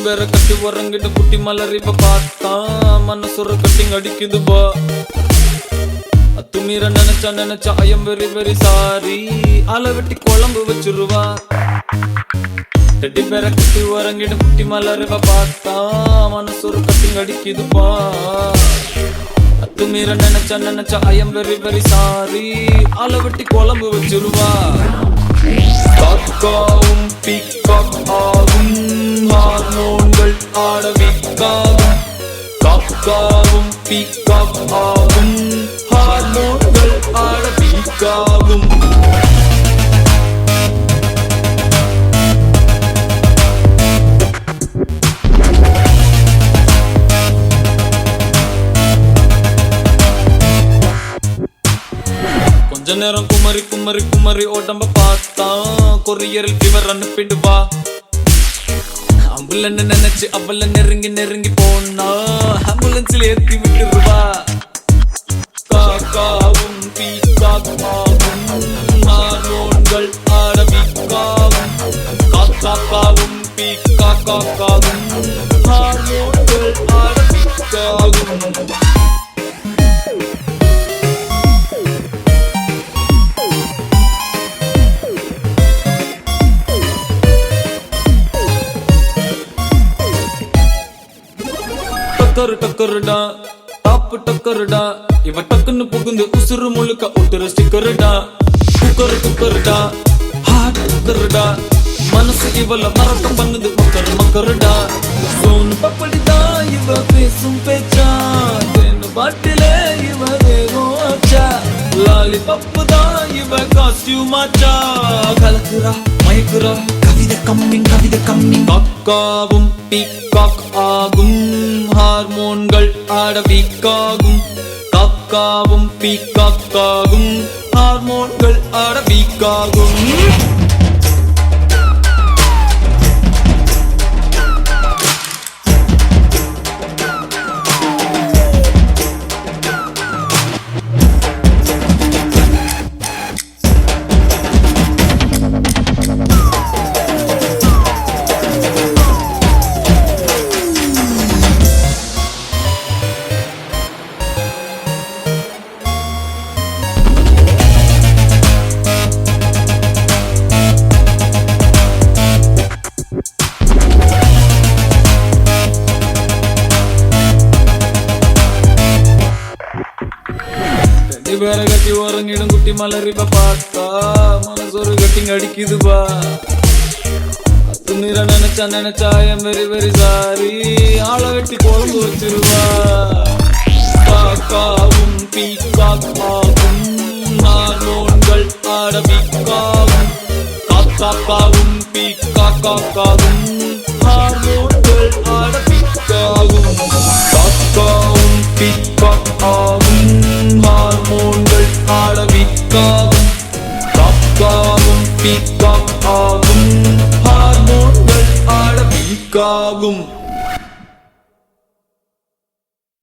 ಬೇರೆ ಕಟ್ಟಿ ಹೊರಂಗಿಟ್ಟು ಪುಟ್ಟಿ ಮಲರಿವ பார்த்தா மனசுற கட்டிங் அடிக்குதுபா அத்துமீற நினைச்சா I am very very sorry ஆளை வெட்டி குழம்பு வச்சிருவா டெட்டி பேரை கட்டி வரங்கிட்டு புட்டி மலரிவ பார்த்தா மனசுற கட்டிங் அடிக்குதுபா அத்துமீற நினைச்சா I am very very sorry ஆளை வெட்டி குழம்பு வச்சிருவா காக்காவும் பீகாக் ஆகும் ஹார்மோன்கள் ஆடவிக்காகும் காக்காவும் பீகாக் ஆகும் ஹார்மோன்கள் ஆடவிக்காகும் கொஞ்ச நேரம் குமரி குமரி குமரி உடம்ப பார்த்தா கொரியரில் ஃபீவர் அனுப்பிடுவா அம்புலன்னு நினைச்சு அவள நெருங்கி நெருங்கி போனா ஆம்புலன்ஸ்ல ஏத்தி விட்டுருவா காக்காவும் பீகாக் ஆகும் ஹார்மோன்கள் ஆடவிக்காகும் காக்காவும் பீகாக் ஆகும் ஹார்மோன்கள் ஆடவிக்காகும் டக்கருடா டாப் டக்கருடா இவ டக்குன்னு புகுந்து உசுறு முழுக்க ஒட்டுற ஸ்டிக்கருடா குக்கருடா ஹார்ட் குக்கருடா மனசு இவள மறக்கம் பண்ணுது மக்கருடா சோன் பப்படிதா இவ பேசும் பேச்சா தேனு பாட்டிலே இவ வேகம் ஆச்சா லாலி பப்பு தான் இவ காஸ்டியூம் ஆச்சா கலக்குறா மயக்குறா கவிதை கம்மி காக்காவும் பீகாக் ஆகும் ஹார்மோன்கள் ஆடவிக்காகும் காக்காவும் பீகாக் ஆகும் ஹார்மோன்கள் ஆடவிக்காகும் வேற கட்டி உறங்கிடும் குட்டி மலரிவ பார்த்தா மனசொரு கட்டிங் அடிக்குதுபா அத்துமீற நினைச்சா I am very very sorry ஆளை வெட்டி குழம்பு வச்சிருவா காக்காவும் பீகாக் ஆகும் ஹார்மோன்கள் ஆடவிக்காகும் காக்காவும் பீகாக் ஆகும் ஹார்மோன்கள் ஆடவிக்காகும் காக்காவும் பீகாக் ஆகும் ஹார்மோன்கள் ஆடவிக்காகும் காக்காவும் பீகாக் ஆகும் ஹார்மோன்கள் ஆடவிக்காகும்